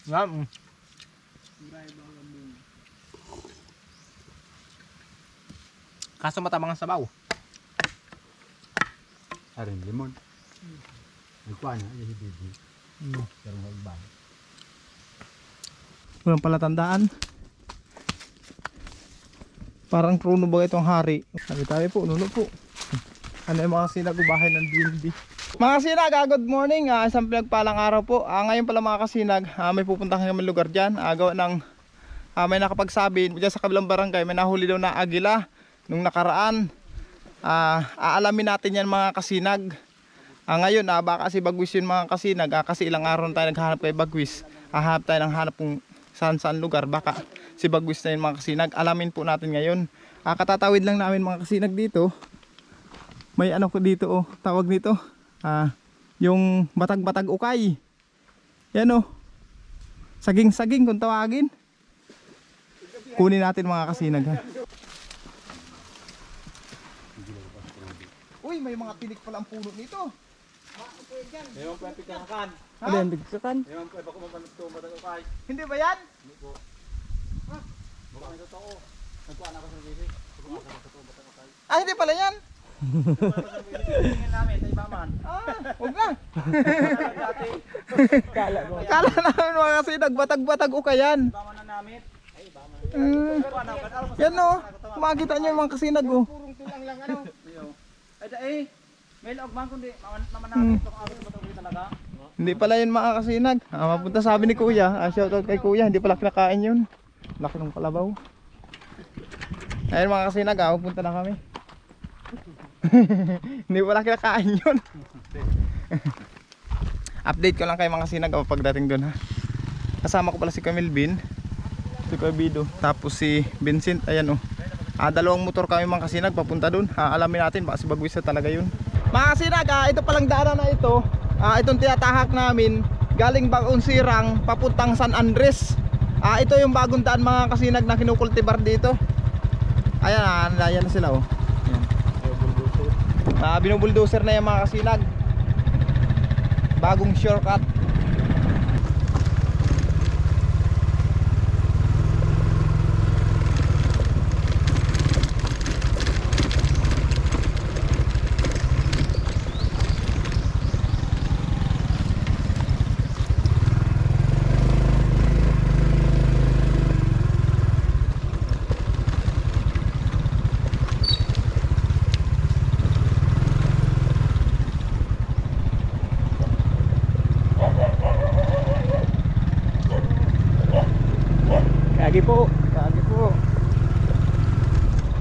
Ngam. Kaso matamang ang sabaw. Aring limon. Nagkuhan na, yung bibi. Pero magba. Walang palatandaan. Parang pruno ba itong hari? Tabi-tabi po, nuno po. Ano yung mga sinagubahay ng DNB? Mga kasinag, good morning. Isang pinagpalang araw po. Ngayon pala mga kasinag, may pupuntahan kami lugar dyan. Gawa ng may nakapagsabi dyan sa kabilang barangay, may nahuli daw na agila nung nakaraan. Aalamin natin yan mga kasinag. Ngayon, baka kasi bagwis yun mga kasinag. Kasi ilang araw na tayo naghahanap kay bagwis. Hahanap tayo ng hanap kung saan lugar. Baka si bagwis na yun mga kasinag. Alamin po natin ngayon. Katatawid lang namin mga kasinag dito. May ano ko dito tawag nito. Yung batag-batag ukay. Yan saging-saging kung tawagin. Kunin natin mga kasinag ha. Uy, may mga tinik pala ang puno nito. Ewan po yung pigkakan. Ano yung bigsakan? Ewan po, baka mapanagto matag-ukay. Hindi ba yan? Hindi po. Baka may totoo. Nagkuhan ako sa bibi. Nagkuhan ako sa totoo matag-ukay. Hindi pala yan. Tingin namin sa ibaman. Huwag na. Kala ko. Kala namin mga kasinag, batag-batag ukayan. Ibaman na namin. Ay, ibaman. Yan makikita nyo yung mga kasinag Purong tulang lang ano. Ay, may laog man kundi naman namin itong araw sa batang talaga. Hindi pala yun mga kasinag. Mapunta sabi ni kuya. Shoutout kay kuya. Hindi pala kinakain yun. Laki ng kalabaw. Ayun mga kasinag. Pupunta na kami. Hindi pala kinakain yun. Update ko lang kay mga kasinag pagdating dun ha. Kasama ko pala si Camilbin, si Kuya Bido, tapos si Vincent. Ayan dalawang motor kami mga kasinag papunta dun. Alamin natin baka si bagwis na talaga yun. Mga kasinag, ito palang daanan na ito. Itong tinatahak namin galing Bagong Sirang papuntang San Andres. Ito yung bagong daan mga kasinag na kinukultibar dito. Ayan na sila Ayan. Binubuldoser na yung mga kasinag. Bagong shortcut. Kagi po.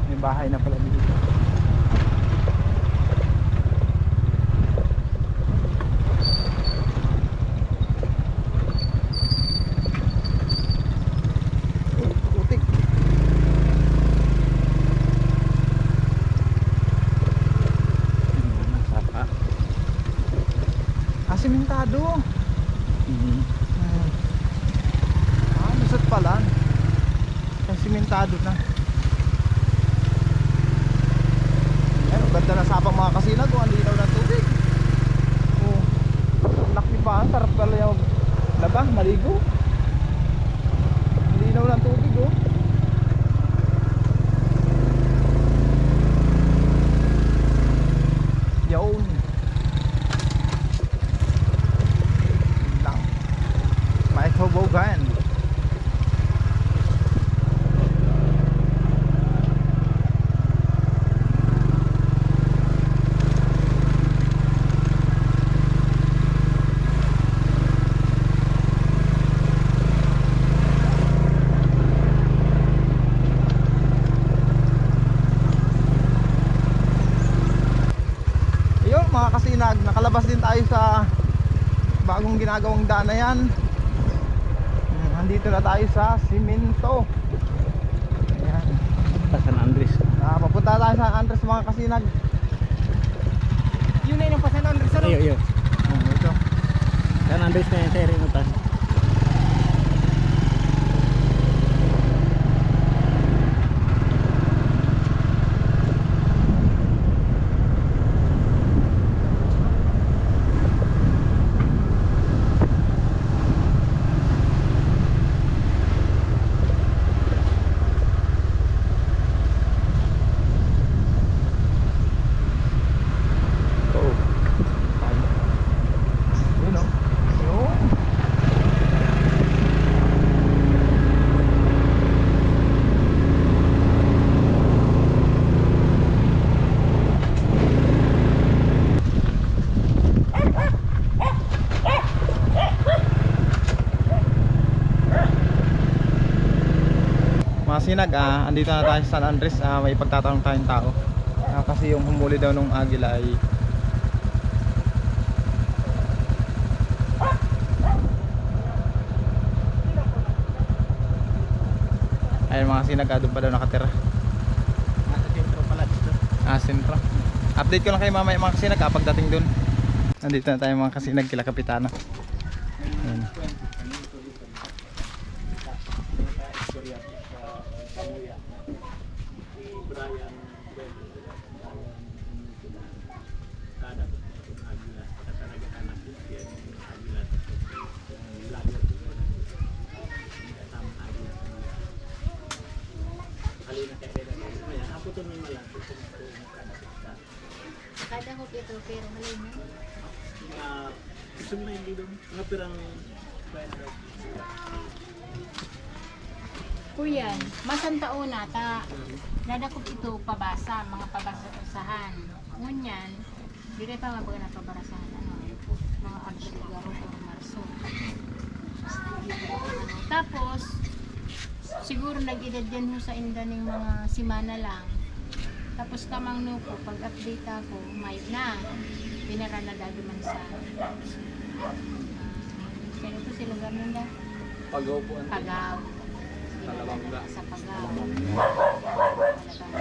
May bahay na pala dito. Putik. Sapa. Simentado. Lusot pala. Simentado na. Ayan, ganda na sapang mga kasinag. Ang linaw ng tubig. Laki pa. Sarap pala yung laba, maligo. Ang linaw ng tubig Yaon. May tobogan. Mga kasinag, nakalabas din tayo sa bagong ginagawang daan na yan. Nandito na tayo sa Simento. Ayan. San Andres. Papunta tayo sa San Andres mga kasinag. Yun na yung San Andres. Iyo. Ito. San Andres na yung seri mo tayo. kasinag, andito na tayo sa San Andres. May pagtatanong tayong tao. Kasi yung humuli daw nung agila ay ayun mga kasinag, doon pa daw nakatira. Nasa sentro pala dito. Sentro. Update ko lang kayo mamaya mga kasinag pagdating doon. Nandito na tayo mga kasinag kila Kapitana. Ayun. Kada ko ito pero halay na. Sumay dito. Mga pirang Kuyan, masanta una ta nadakop ito pabasa, mga pabasahan. Ngunyan, dire pa nga baga na pabarasahan ano, mga Abril-Garo o Marso. Tapos siguro nag-edad yan ho sa indaning mga simana lang. Tapos kamang nuko, pag-update ako, may na. Pinara na dado man sa kaya ito si lugar nila. Pagaw po. Pagaw. Talawangga. Sa Pagaw.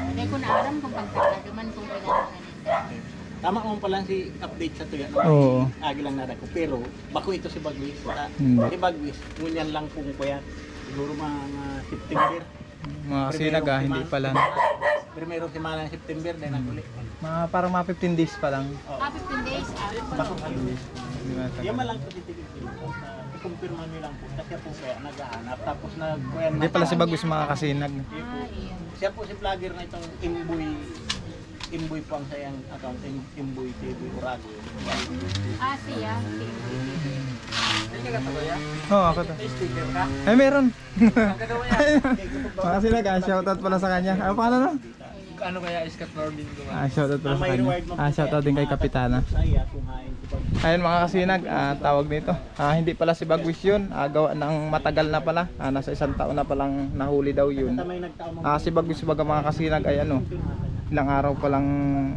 Hindi ko na alam kung pagkakado man kung kailangan ganito. Tama mo pala si update sa tuya. Oo. Agi lang nada ko. Pero bako ito si Bagwis. Hindi. Si Bagwis, ngunyan lang kung kuya. Siguro mga September. Mga kasinag, hindi pala. Primero semana ng September dahil naguli. Parang mga 15 days pa lang. 15 days. Bako kami. Hindi matagal. Yan malang ko titigil. I-confirm nyo lang po. Kasi po kaya nag-aanap. Tapos nag-kuya Hindi pala si Bagwis mga kasinag. Iyon. Siya po si vlogger na itong Imboy po ang sayang account, Imboy TV Urago. Siya. Oo, ako to. May sticker ka? Ay, meron. Ang gagawa yan. Mga kasinag, shoutout pala sa kanya. Ano pangalan no? Ano kaya Scott Norman ko? Shoutout pala sa kanya. Shoutout din kay Kapitana. Saya kumain si Pag. Ayun mga kasinag, tawag nito. Hindi pala si Bagwis yun. Gawa ng matagal na pala. Nasa 1 taon na palang nahuli daw yun. May nagtao mo. Si Bagwis baga mga kasinag ay ano, ilang araw pa lang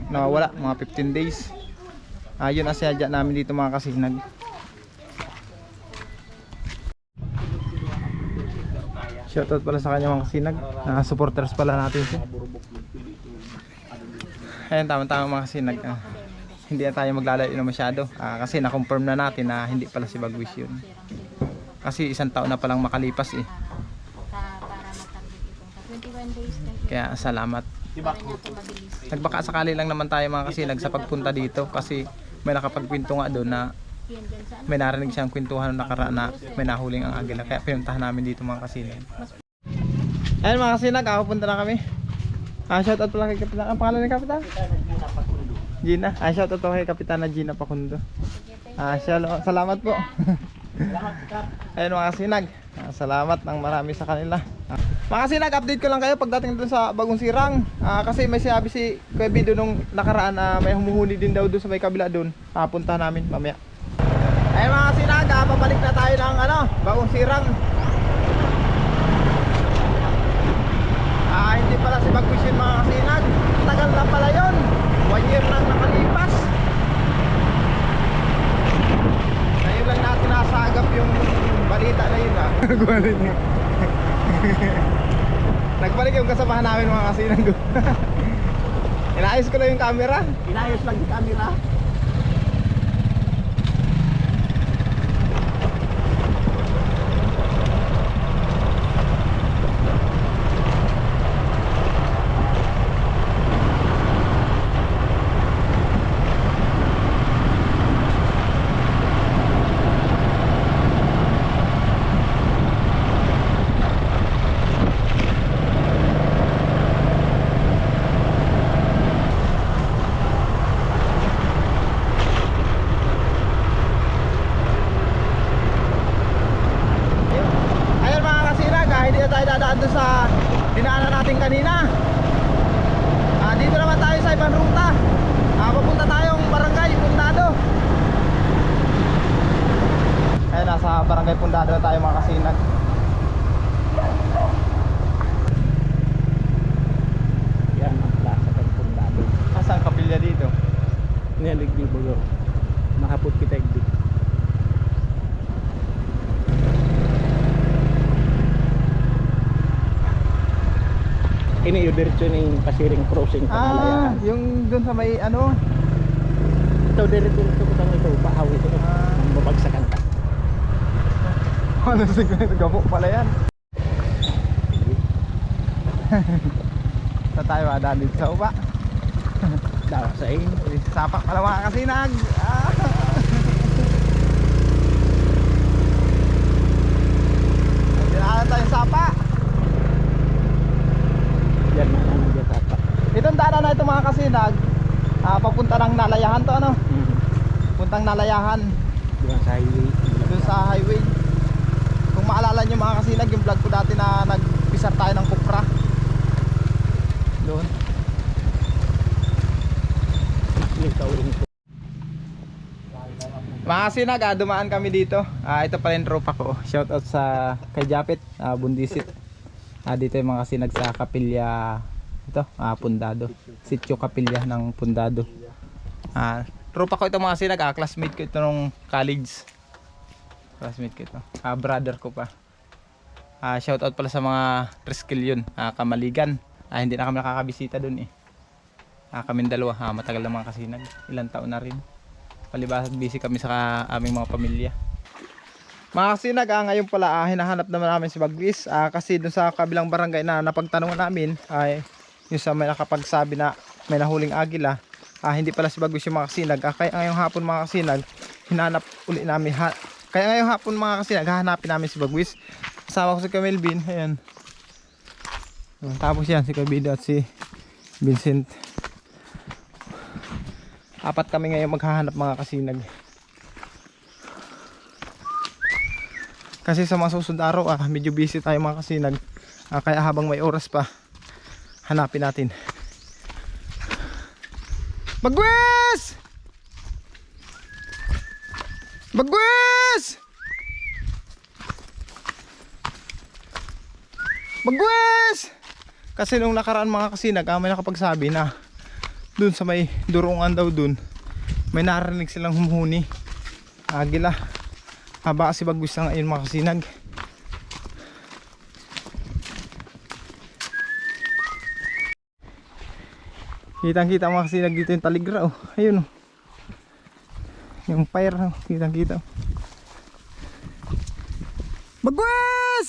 nawawala, mga 15 days. Yun ang sinadya namin dito mga kasinag. Shoutout pala sa kanya mga kasinag. Supporters pala natin siya. Ayun, tama-tama mga kasinag. Hindi na tayo maglalayo na masyado. Kasi na-confirm na natin na hindi pala si Bagwis yun. Kasi 1 taon na palang makalipas eh. Para matagit itong 21 days kasi Kaya salamat. para niya ito mabilis. Nagbaka sakali lang naman tayo mga kasinag sa pagpunta dito. Kasi may nakapagkwento nga doon na Yan dyan sa may narinig siyang kwentuhan noong nakaraan na may nahuling ang agila. Kaya pinuntahan namin dito mga kasinag. Ayun mga kasinag, pupunta na kami. Shoutout pala kay Kapitan. Ang pangalan ni Kapitan? Gina. Shoutout pala kay Kapitana Gina Pacundo. Salamat po. Ayun mga kasinag. Salamat ng marami sa kanila. Mga kasinag, update ko lang kayo pagdating doon sa Bagong Sirang. Kasi may sinabi si Kuya Bido nung nakaraan na may humuhuli din daw doon sa may kabila doon. Puntahan namin mamaya. Ayun mga kasinag, pabalik na tayo ng Bagong Sirang. Hindi pala si Bagwis yun mga kasinag. Tagal na pala yun. 1 year nang nakalipas. Ngayon lang natin nasagap yung balita na yun Nagbalik yung kasamahan namin mga kasinag. Inaayos ko lang yung camera. Inayos lang yung camera. doon sa dinaanan natin kanina. Dito naman tayo sa ibang ruta. Papunta tayong Barangay Pundado. Ayun, nasa Barangay Pundado na tayo mga kasinag. Niyaligdi bago. Mahapot kita igdi. Ini yung diretso ni Pasiring Crossing Ah, Panalayan. yung dun sa may ano. Ito diretso ko tang ito paawi ito. Ang babagsakan ka. Ano siguro gamo pala yan. Sa tayo adaan dito sa upa. Daw sa inyo. Sapak pala mga kasinag. Ah. Dinaanan tayong sapa. Yan na lang ang jatata. Itong daanan na ito mga kasinag, papunta ng Nalayahan to ano? Puntang Nalayahan, Doon sa highway. dun sa highway. Kung maalala nyo mga kasinag, yung vlog ko dati na nagpisar tayo ng Kupra. Doon. Mga kasinag, dumaan kami dito. Ito pala yung tropa ko. Shoutout sa kay Japet, Bundisit. Dito yung mga kasinag sa Kapilya. Ito, Pundado. Sitio Kapilya ng Pundado. Tropa ko ito mga kasinag, classmate ko ito nung college. Classmate ko ito. Brother ko pa. Shoutout pala sa mga Triskil yun, Kamaligan. Hindi na kami nakakabisita dun eh. Kaming dalawa, matagal na mga kasinag. Ilang taon na rin. Palibas busy kami sa aming mga pamilya. Mga kasinag, ngayon pala hinahanap naman namin si Bagwis. Kasi dun sa kabilang barangay na napagtanungan namin ay yung sa may nakapagsabi na may nahuling agila. Hindi pala si Bagwis yung mga kasinag. Kaya ngayong hapon mga kasinag, hinanap uli namin. Kaya ngayong hapon mga kasinag, hahanapin namin si Bagwis. Kasama ko si Camilbin. Ayan. Tapos yan si Kabido at si Vincent. Apat kami ngayon maghahanap mga kasinag. Kasi sa mga susunod araw medyo busy tayo mga kasinag. Kaya habang may oras pa, hanapin natin. Bagwes! Bagwes! Bagwes! Kasi nung nakaraan mga kasinag, may nakapagsabi na dun sa may durungan daw dun, may narinig silang humuhuni agila. Baka si Bagwis na ngayon mga kasinag. Kitang kita mga kasinag dito yung taligra oh. Ayun oh. Yung fire oh. Kitang kita oh. Bagwis!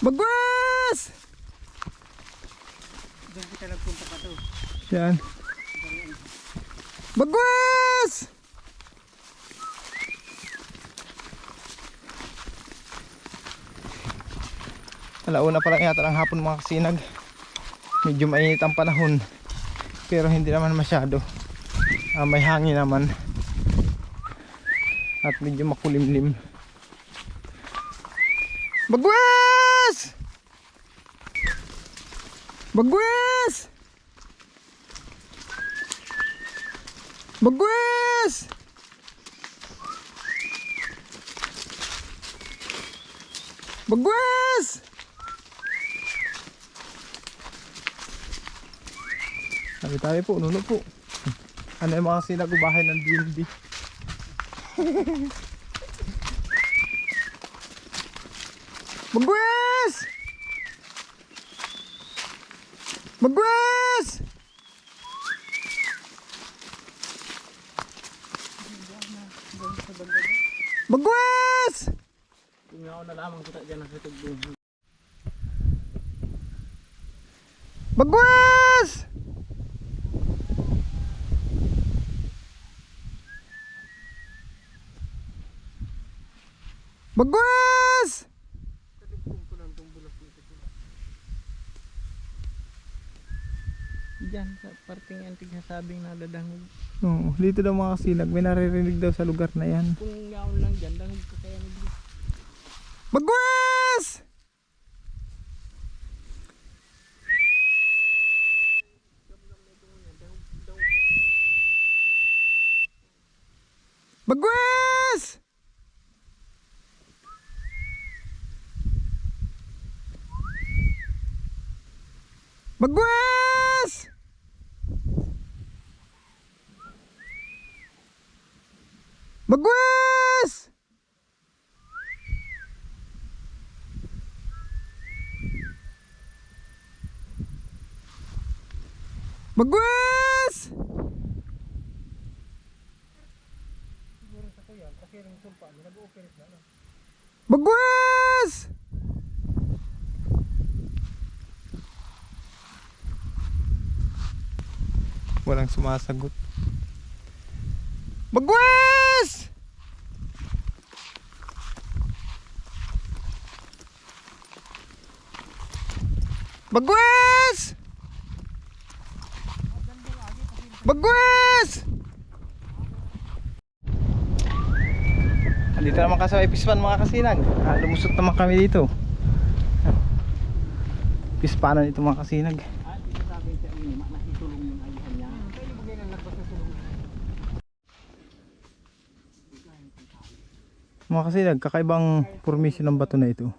Bagwis! Diyan kita nagpunta ka to. Yan. Bagwis! Alauna pa lang yata ng hapon mga kasinag. Medyo mainit ang panahon. Pero hindi naman masyado. May hangin naman. At medyo makulimlim. Bagwis! Bagwis! Bagwis! Bagwis! Tabi-tabi po, nuno po. Ano yung mga sinagubahay ng DNB? Bagwis! Bagwis! Bagwis! Tingnan na lamang kita dyan sa tugtog. Bagwis! Bagwis! Diyan sa parting antig nasabing nadadangog. Oo, dito daw mga kasinag, may naririnig daw sa lugar na yan. Kung yaon lang dyan, dangog ko kaya nagli. Bagwis! Bagwis! Bagwes! Bagwes! Bagwes! Bagwes! Walang sumasagot. Bagwes! Bagwes! Bagwes! Andito naman kasi sa Pispan mga kasinag. Lumusot naman kami dito. Pispanan ito mga kasinag. Dito sabi sa inyo, nakitulong yung ayahan niya. Mga kasinag, kakaibang formation ng bato na ito.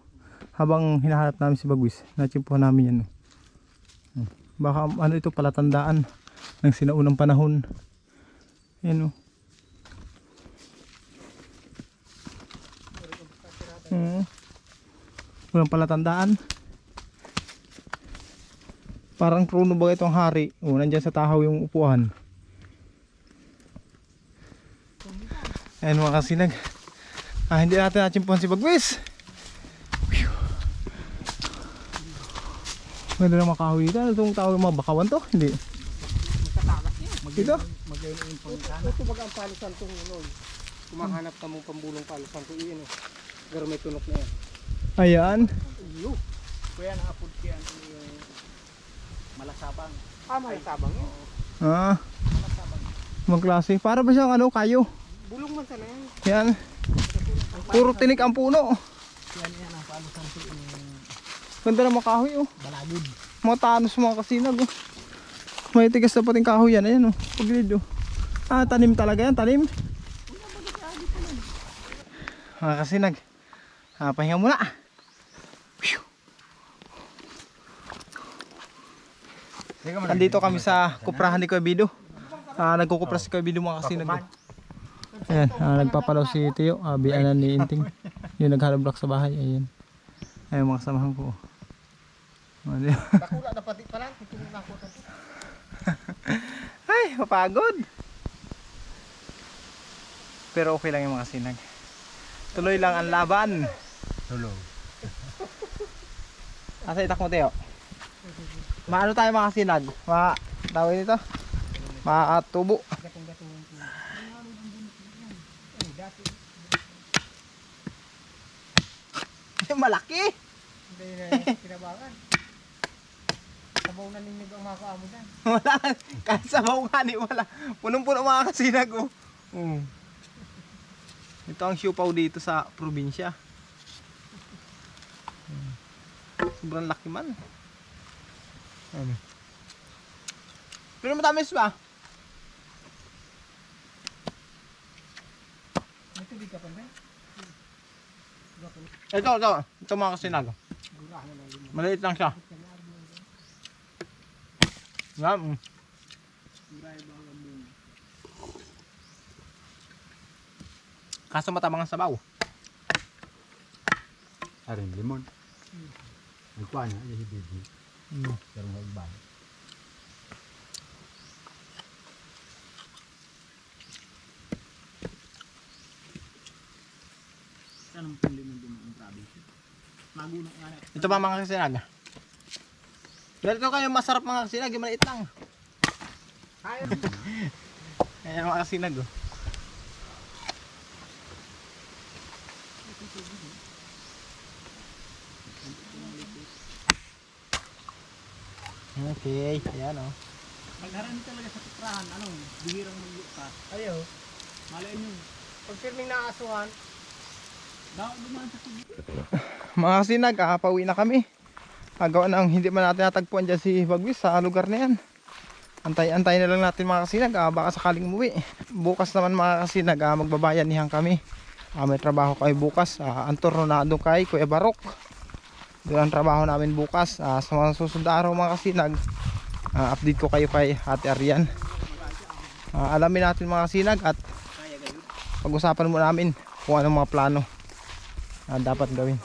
Habang hinahanap namin si Bagwis, natsimpuhan namin yan. Baka ano ito, palatandaan ng sinaunang panahon. Yan o. Walang palatandaan. Parang trono ba itong hari? O, nandyan sa tahaw yung upuan. Ayan mga kasinag. Hindi natin natsimpuhan si Bagwis. Ganda na makahoy dito. Ano itong tawag yung mga bakawan to? Hindi. Dito? Ito baga ang palusan itong unoy. Kumahanap ka mong pambulong palusan ito iyon. Garo may tunok na yan. Ayan. Iyo. Kuya, nakapod kaya yung malasabang. May sabang yun. Mga klase. Para ba siyang ano, kayo? Bulong man sana yan. Yan. Puro tinik ang puno. Yan ang palusan ko yung Ganda na makahoy oh. balagid. Mga tanos mga kasinag oh. May tigas na pating kahoy yan. Ayan oh. Pagilid oh. Tanim talaga yan. Tanim. Mga kasinag. Pahinga muna. Nandito kami sa kuprahan ni Kuya Bido. Nagkukupra si Kuya Bido mga kasinag oh. Ayan. Nagpapalaw si Tio. Bianan ni Inting. Yung naghalablock sa bahay. Ayan. Ayan mga samahan ko. Nakula na pati pala. Ay, mapagod. Pero okay lang yung mga sinag. Tuloy lang ang laban. Tulong. Asa itak mo Teo? Maano tayo mga sinag? Tawag nito? Makatubo. Malaki. Hindi na kinabangan. Sabaw na ninig ang mga kaamo dyan. Wala. Kahit sabaw nga ni wala. Punong-puno mga kasinag oh. Ito ang siupaw dito sa probinsya. Sobrang laki man. Pero matamis ba? May tubig ka pa ba? Ito mga kasinag. Maliit lang siya. Yan. Kaso matabang ang sabaw. Arin limon. Nagkuha na, yung hibibi. Pero nga iba. Anong pili mo din ang province? Magunang nga na. Ito pa mga kasinag. Ganito kayo masarap mga kasinag. Yung maliit lang. Ayan mga kasinag oh. Okay, ayan oh. Magharani talaga sa tukrahan, bihirang maglukas. Ayaw. Malayan yung Pag firming naasuhan, daw dumaan sa tubig. Mga kasinag, pauwi na kami. Gawa na hindi man natin natagpuan dyan si Bagwis sa lugar na yan. Antay na lang natin mga kasinag, baka sakaling umuwi. Bukas naman mga kasinag, magbabayanihan kami. May trabaho kayo bukas. Ang turno na doon kay Kuya Barok. Doon ang trabaho namin bukas. Sa mga susunod na araw mga kasinag, update ko kayo kay Ate Arian. Alamin natin mga kasinag at pag-usapan mo namin kung anong mga plano dapat gawin.